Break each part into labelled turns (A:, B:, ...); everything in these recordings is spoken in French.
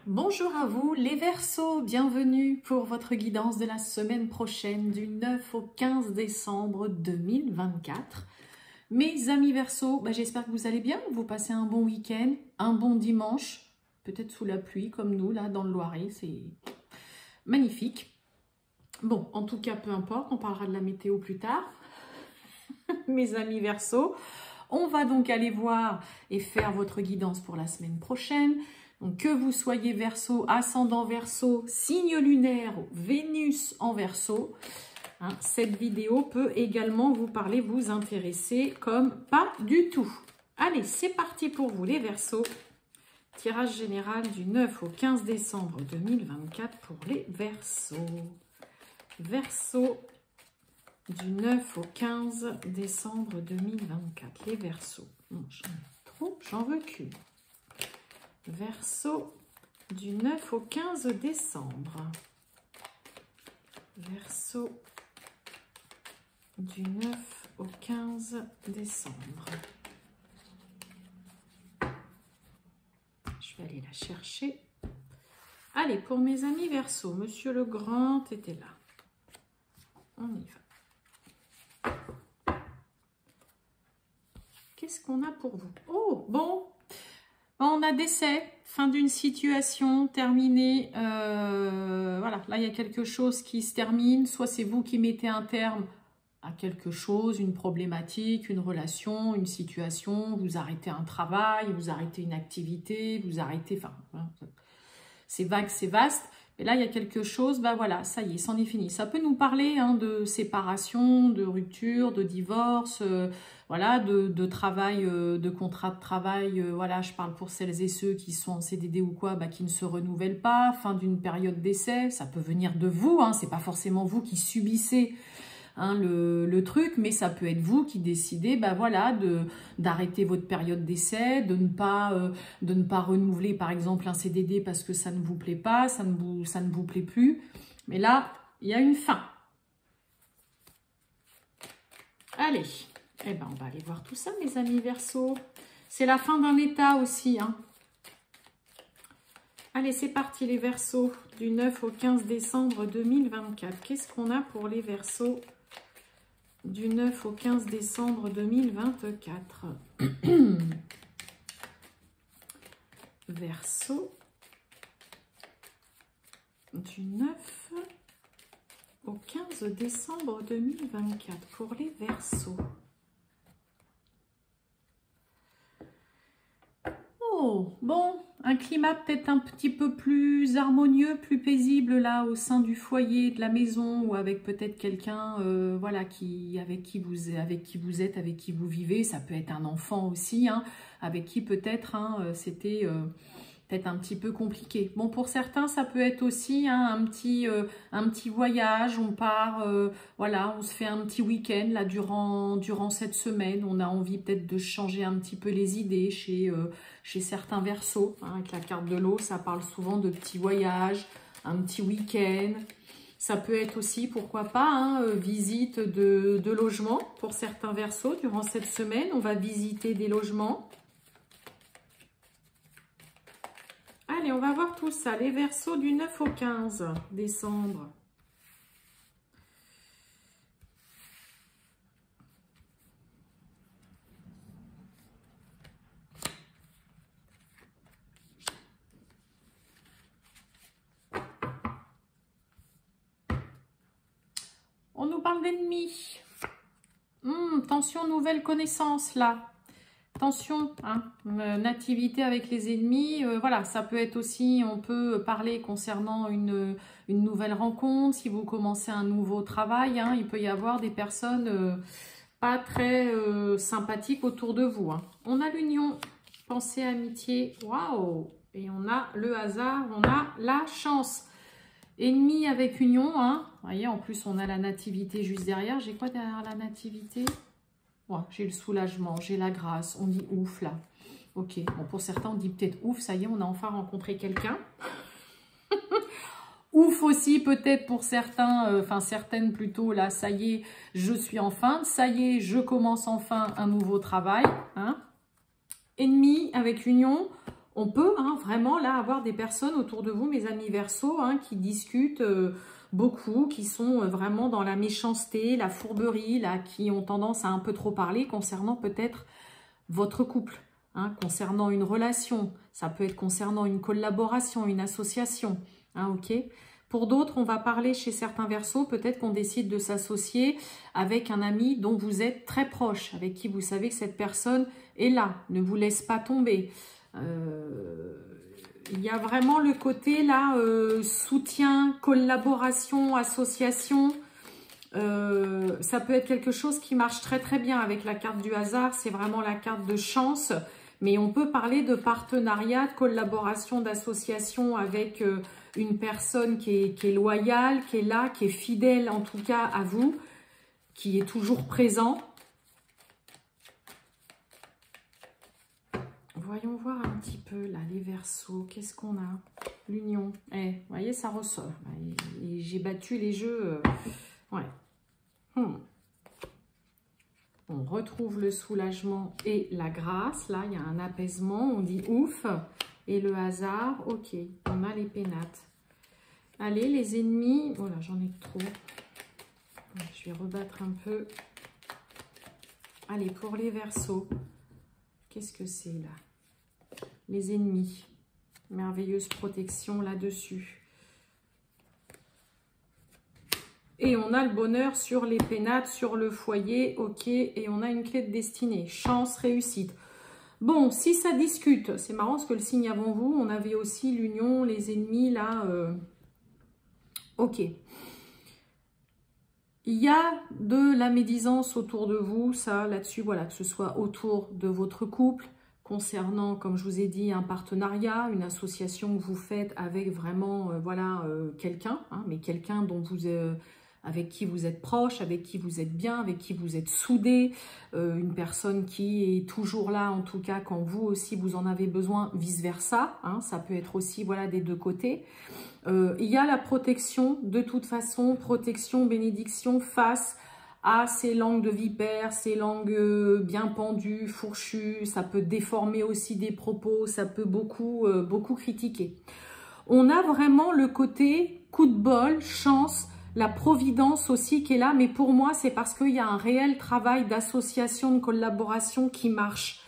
A: Bonjour à vous les Verseaux, bienvenue pour votre guidance de la semaine prochaine du 9 au 15 décembre 2024. Mes amis Verseaux, j'espère que vous allez bien, vous passez un bon week-end, un bon dimanche, peut-être sous la pluie comme nous là dans le Loiret, c'est magnifique. Bon, en tout cas, peu importe, on parlera de la météo plus tard. Mes amis Verseaux, on va donc aller voir et faire votre guidance pour la semaine prochaine. Donc, que vous soyez Verseau, ascendant Verseau, signe lunaire, Vénus en Verseau, cette vidéo peut également vous parler, vous intéresser comme pas du tout. Allez, c'est parti pour vous les Verseaux. Tirage général du 9 au 15 décembre 2024 pour les Verseaux. Verseau du 9 au 15 décembre 2024. Les Verseaux. Non, j'en ai trop, j'en veux qu'une. Verseau du 9 au 15 décembre. Verseau du 9 au 15 décembre. Je vais aller la chercher. Allez, pour mes amis Verseau, Monsieur le Grand était là. On y va. Qu'est-ce qu'on a pour vous? Oh, bon. On a décès, fin d'une situation terminée. Voilà, là il y a quelque chose qui se termine. Soit c'est vous qui mettez un terme à quelque chose, une problématique, une relation, une situation. Vous arrêtez un travail, vous arrêtez une activité, vous arrêtez... Enfin, voilà, c'est vague, c'est vaste. Et là il y a quelque chose, voilà, ça y est, c'en est fini. Ça peut nous parler de séparation, de rupture, de divorce... voilà, de travail, de contrat de travail, voilà, je parle pour celles et ceux qui sont en CDD ou quoi, qui ne se renouvellent pas, fin d'une période d'essai, ça peut venir de vous, c'est pas forcément vous qui subissez le truc, mais ça peut être vous qui décidez, voilà, d'arrêter votre période d'essai, de ne pas renouveler par exemple un CDD parce que ça ne vous plaît pas, ça ne vous plaît plus, mais là, il y a une fin. Allez. Eh bien, on va aller voir tout ça, mes amis Verseaux. C'est la fin d'un état aussi. Allez, c'est parti, les Verseaux, du 9 au 15 décembre 2024. Qu'est-ce qu'on a pour les Verseaux du 9 au 15 décembre 2024? Verseaux, du 9 au 15 décembre 2024 pour les Verseaux. Oh, bon, un climat peut-être un petit peu plus harmonieux, plus paisible là au sein du foyer, de la maison ou avec peut-être quelqu'un voilà, avec qui vous êtes, avec qui vous vivez. Ça peut être un enfant aussi, avec qui peut-être c'était peut-être un petit peu compliqué. Bon, pour certains, ça peut être aussi un petit voyage. On part, voilà, on se fait un petit week-end là durant cette semaine. On a envie peut-être de changer un petit peu les idées chez certains Verseaux. Avec la carte de l'eau, ça parle souvent de petits voyages, un petit week-end. Ça peut être aussi, pourquoi pas, visite de logements pour certains Verseaux. Durant cette semaine, on va visiter des logements. Allez, on va voir tout ça. Les Verseaux du 9 au 15 décembre. On nous parle d'ennemis. Tension, nouvelle connaissance là. Attention, nativité avec les ennemis, voilà, ça peut être aussi, on peut parler concernant une nouvelle rencontre, si vous commencez un nouveau travail, il peut y avoir des personnes pas très sympathiques autour de vous. On a l'union, pensée, amitié, waouh, et on a le hasard, on a la chance. Ennemi avec union, vous voyez, en plus on a la nativité juste derrière. J'ai quoi derrière la nativité? J'ai le soulagement, j'ai la grâce, on dit ouf là. Ok, bon, pour certains on dit peut-être ouf, ça y est, on a enfin rencontré quelqu'un. Ouf aussi peut-être pour certains, certaines plutôt, là, ça y est, je suis enfin, ça y est, je commence enfin un nouveau travail. Ennemi avec union, On peut vraiment là avoir des personnes autour de vous, mes amis Verseau, qui discutent beaucoup, qui sont vraiment dans la méchanceté, la fourberie, là, qui ont tendance à un peu trop parler concernant peut-être votre couple, concernant une relation. Ça peut être concernant une collaboration, une association, ok. Pour d'autres, on va parler chez certains Verseaux, peut-être qu'on décide de s'associer avec un ami dont vous êtes très proche, avec qui vous savez que cette personne est là, ne vous laisse pas tomber. Il y a vraiment le côté là, soutien, collaboration, association. Ça peut être quelque chose qui marche très très bien avec la carte du hasard. C'est vraiment la carte de chance. Mais on peut parler de partenariat, de collaboration, d'association avec une personne qui est loyale, qui est là, qui est fidèle en tout cas à vous, qui est toujours présent. Voyons voir un petit peu, là, les Verseaux. Qu'est-ce qu'on a? L'union. Vous voyez, ça ressort. J'ai battu les jeux. Ouais. On retrouve le soulagement et la grâce. Là, il y a un apaisement. On dit ouf. Et le hasard, ok. On a les pénates. Allez, les ennemis. Oh là, j'en ai trop. Je vais rebattre un peu. Allez, pour les Verseaux. Qu'est-ce que c'est, là? Les ennemis, merveilleuse protection là-dessus. Et on a le bonheur sur les pénates, sur le foyer, ok. Et on a une clé de destinée, chance, réussite. Bon, si ça discute, c'est marrant parce que le signe avant vous, on avait aussi l'union, les ennemis là. Ok. Il y a de la médisance autour de vous, ça, là-dessus, voilà, que ce soit autour de votre couple, concernant, comme je vous ai dit, un partenariat, une association que vous faites avec vraiment, quelqu'un, mais quelqu'un dont avec qui vous êtes proche, avec qui vous êtes bien, avec qui vous êtes soudés, une personne qui est toujours là, en tout cas, quand vous aussi, vous en avez besoin, vice-versa, ça peut être aussi, voilà, des deux côtés. Il y a la protection, de toute façon, protection, bénédiction face à ces langues de vipères, ces langues bien pendues, fourchues, ça peut déformer aussi des propos, ça peut beaucoup critiquer. On a vraiment le côté coup de bol, chance, la providence aussi qui est là, mais pour moi, c'est parce qu'il y a un réel travail d'association, de collaboration qui marche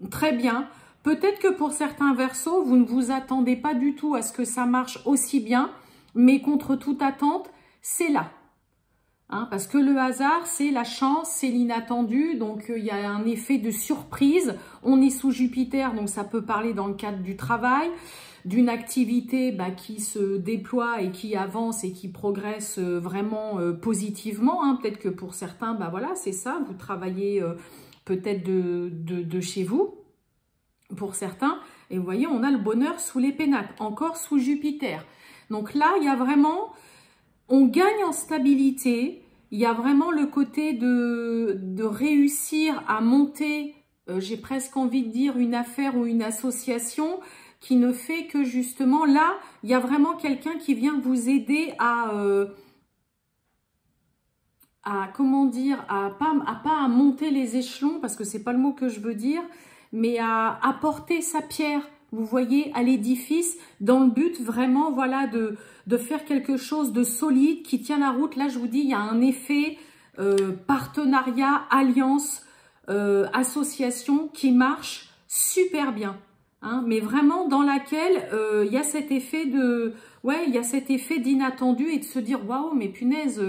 A: très bien. Peut-être que pour certains Verseaux, vous ne vous attendez pas du tout à ce que ça marche aussi bien, mais contre toute attente, c'est là. Parce que le hasard, c'est la chance, c'est l'inattendu, donc il y a un effet de surprise. On est sous Jupiter, donc ça peut parler dans le cadre du travail, d'une activité qui se déploie et qui avance et qui progresse vraiment positivement. Peut-être que pour certains, voilà, c'est ça, vous travaillez peut-être de chez vous, pour certains. Et vous voyez, on a le bonheur sous les pénates, encore sous Jupiter. Donc là, il y a vraiment... On gagne en stabilité, il y a vraiment le côté de réussir à monter, j'ai presque envie de dire, une affaire ou une association qui ne fait que justement, là, il y a vraiment quelqu'un qui vient vous aider à comment dire, pas à monter les échelons, parce que c'est pas le mot que je veux dire, mais à apporter sa pierre, vous voyez, à l'édifice, dans le but vraiment, voilà, de faire quelque chose de solide, qui tient la route. Là, je vous dis, il y a un effet partenariat, alliance, association qui marche super bien. Mais vraiment dans laquelle il y a cet effet il y a cet effet d'inattendu et de se dire, waouh, mais punaise,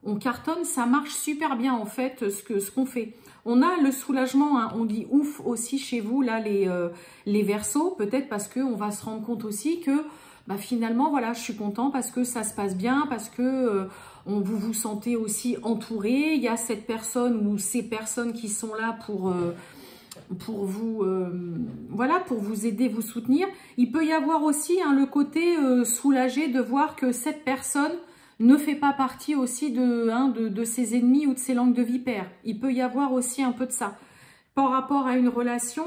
A: on cartonne, ça marche super bien en fait, ce qu'on fait. On a le soulagement, on dit ouf aussi chez vous, là, les Verseaux, peut-être parce qu'on va se rendre compte aussi que finalement, voilà, je suis content parce que ça se passe bien, parce que vous vous sentez aussi entouré. Il y a cette personne ou ces personnes qui sont là pour vous, voilà, pour vous aider, vous soutenir. Il peut y avoir aussi le côté soulagé de voir que cette personne ne fait pas partie aussi de ses ennemis ou de ses langues de vipère. Il peut y avoir aussi un peu de ça. Par rapport à une relation,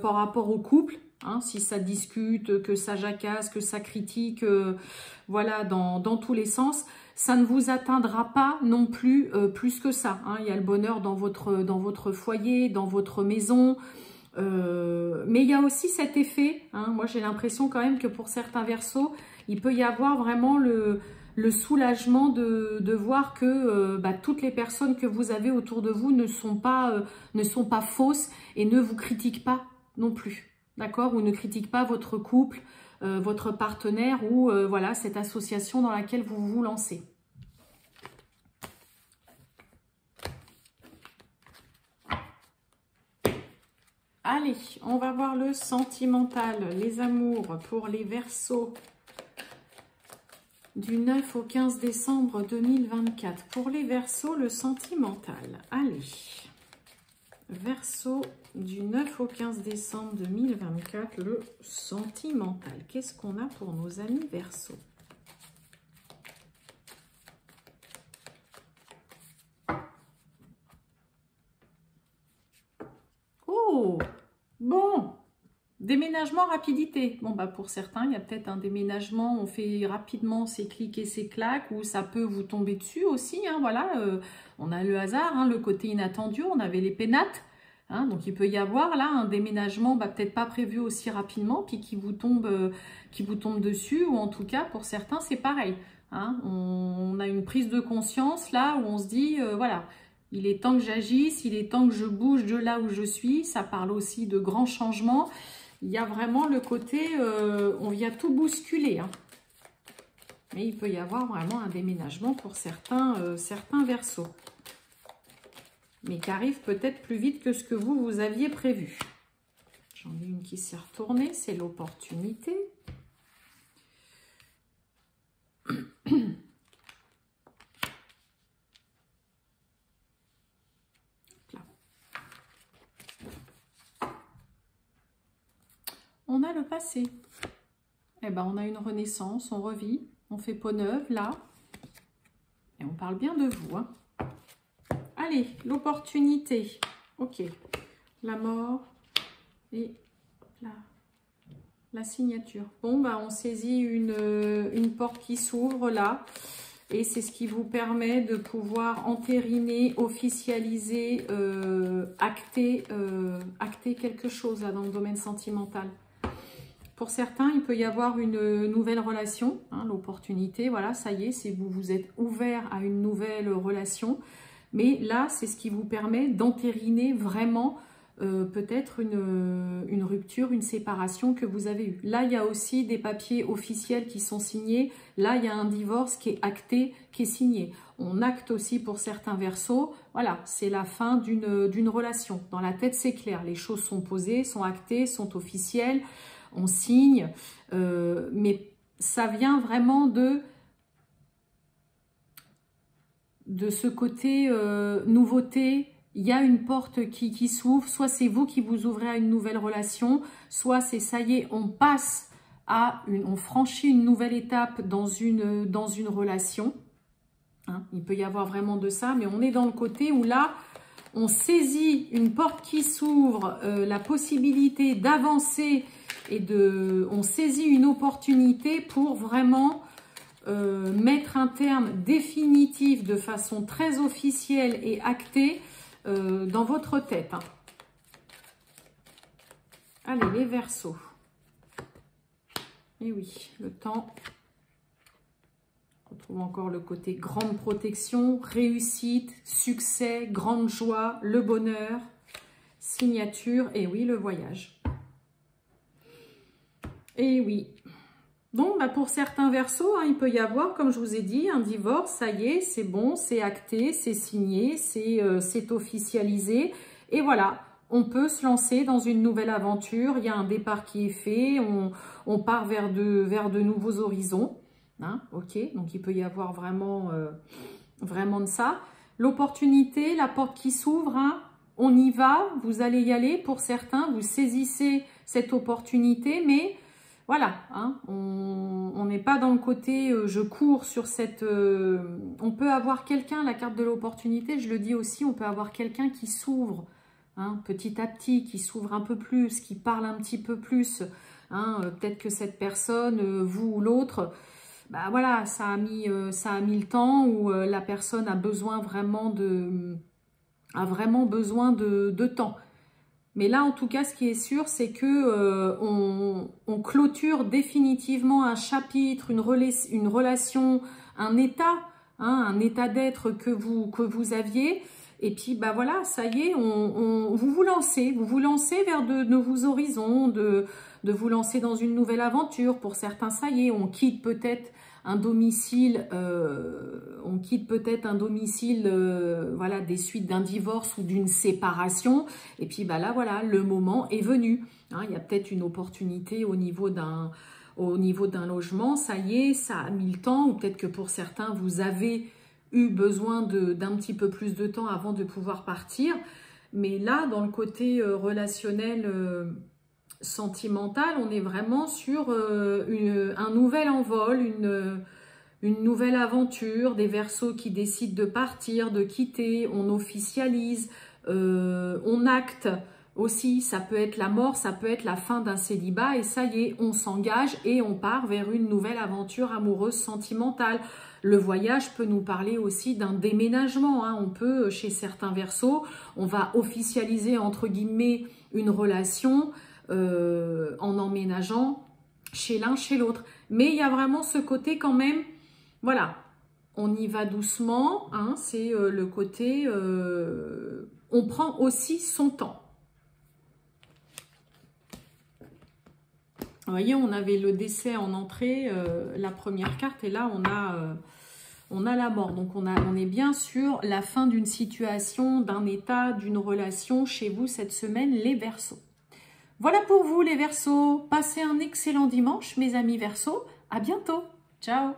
A: par rapport au couple, si ça discute, que ça jacasse, que ça critique, voilà, dans tous les sens, ça ne vous atteindra pas non plus plus que ça. Il y a le bonheur dans votre foyer, dans votre maison. Mais il y a aussi cet effet, hein, moi j'ai l'impression quand même que pour certains Verseaux, il peut y avoir vraiment le soulagement de voir que toutes les personnes que vous avez autour de vous ne sont pas fausses et ne vous critiquent pas non plus, d'accord? Ou ne critiquent pas votre couple, votre partenaire ou voilà, cette association dans laquelle vous vous lancez. Allez, on va voir le sentimental, les amours pour les Verseaux du 9 au 15 décembre 2024. Pour les Verseaux, le sentimental. Allez, Verseaux du 9 au 15 décembre 2024, le sentimental. Qu'est-ce qu'on a pour nos amis Verseaux? Oh, bon, déménagement, rapidité. Bon, bah pour certains, il y a peut-être un déménagement, on fait rapidement ses clics et ses claques, ou ça peut vous tomber dessus aussi, hein, voilà. On a le hasard, hein, le côté inattendu, on avait les pénates, hein, donc il peut y avoir là un déménagement, peut-être pas prévu aussi rapidement, puis qui vous tombe dessus, ou en tout cas, pour certains, c'est pareil. Hein, on a une prise de conscience là, où on se dit, voilà, il est temps que j'agisse, il est temps que je bouge de là où je suis. Ça parle aussi de grands changements. Il y a vraiment le côté, on vient tout bousculer. Hein. Mais il peut y avoir vraiment un déménagement pour certains Verseaux. Mais qui arrive peut-être plus vite que ce que vous aviez prévu. J'en ai une qui s'est retournée, c'est l'opportunité. On a le passé. Eh ben, on a une renaissance, on revit, on fait peau neuve, là. Et on parle bien de vous. Hein. Allez, l'opportunité. Ok. La mort et la signature. Bon, on saisit une porte qui s'ouvre, là. Et c'est ce qui vous permet de pouvoir entériner, officialiser, acter quelque chose là, dans le domaine sentimental. Pour certains, il peut y avoir une nouvelle relation, hein, l'opportunité, voilà, ça y est, c'est vous êtes ouvert à une nouvelle relation. Mais là, c'est ce qui vous permet d'entériner vraiment peut-être une rupture, une séparation que vous avez eue. Là, il y a aussi des papiers officiels qui sont signés. Là, il y a un divorce qui est acté, qui est signé. On acte aussi pour certains Verseaux. Voilà, c'est la fin d'une relation. Dans la tête, c'est clair. Les choses sont posées, sont actées, sont officielles. On signe, mais ça vient vraiment de ce côté nouveauté. Il y a une porte qui s'ouvre, soit c'est vous qui vous ouvrez à une nouvelle relation, soit c'est ça y est, on passe on franchit une nouvelle étape dans une relation. Hein, il peut y avoir vraiment de ça, mais on est dans le côté où là, on saisit une porte qui s'ouvre, la possibilité d'avancer et on saisit une opportunité pour vraiment mettre un terme définitif de façon très officielle et actée dans votre tête. Hein. Allez, les Verseaux. Et oui, le temps. On retrouve encore le côté grande protection, réussite, succès, grande joie, le bonheur, signature, et oui, le voyage. Et oui. Donc, pour certains Verseaux, hein, il peut y avoir, comme je vous ai dit, un divorce, ça y est, c'est bon, c'est acté, c'est signé, c'est officialisé. Et voilà, on peut se lancer dans une nouvelle aventure, il y a un départ qui est fait, on part vers de nouveaux horizons. Hein, ok, donc il peut y avoir vraiment de ça. L'opportunité, la porte qui s'ouvre, hein, on y va, vous allez y aller. Pour certains, vous saisissez cette opportunité, mais voilà, hein, on n'est pas dans le côté je cours sur cette... on peut avoir quelqu'un, la carte de l'opportunité, je le dis aussi, on peut avoir quelqu'un qui s'ouvre hein, petit à petit, qui s'ouvre un peu plus, qui parle un petit peu plus. Hein, peut-être que cette personne, vous ou l'autre, voilà, ça a mis le temps, ou la personne a besoin vraiment de temps. Mais là, en tout cas, ce qui est sûr, c'est que on clôture définitivement un chapitre, une relation, un état, hein, un état d'être que vous aviez. Et puis, bah voilà, ça y est, vous vous lancez vers de nouveaux horizons, de vous lancer dans une nouvelle aventure. Pour certains, ça y est, on quitte peut-être un domicile, voilà, des suites d'un divorce ou d'une séparation. Et puis, bah là, voilà, le moment est venu. Hein, il y a peut-être une opportunité au niveau d'un logement. Ça y est, ça a mis le temps. Ou peut-être que pour certains, vous avez eu besoin d'un petit peu plus de temps avant de pouvoir partir. Mais là, dans le côté relationnel, sentimental, on est vraiment sur un nouvel envol, une nouvelle aventure, des Verseaux qui décident de partir, de quitter, on officialise, on acte aussi, ça peut être la mort, ça peut être la fin d'un célibat et ça y est, on s'engage et on part vers une nouvelle aventure amoureuse sentimentale. Le voyage peut nous parler aussi d'un déménagement, hein. On peut, chez certains Verseaux, on va officialiser entre guillemets une relation en emménageant chez l'un, chez l'autre. Mais il y a vraiment ce côté quand même, voilà, on y va doucement, hein, c'est le côté, on prend aussi son temps. Vous voyez, on avait le décès en entrée, la première carte, et là on a la mort. Donc on est bien sur la fin d'une situation, d'un état, d'une relation chez vous cette semaine, les Verseaux. Voilà pour vous les Verseaux. Passez un excellent dimanche, mes amis Verseaux. À bientôt. Ciao.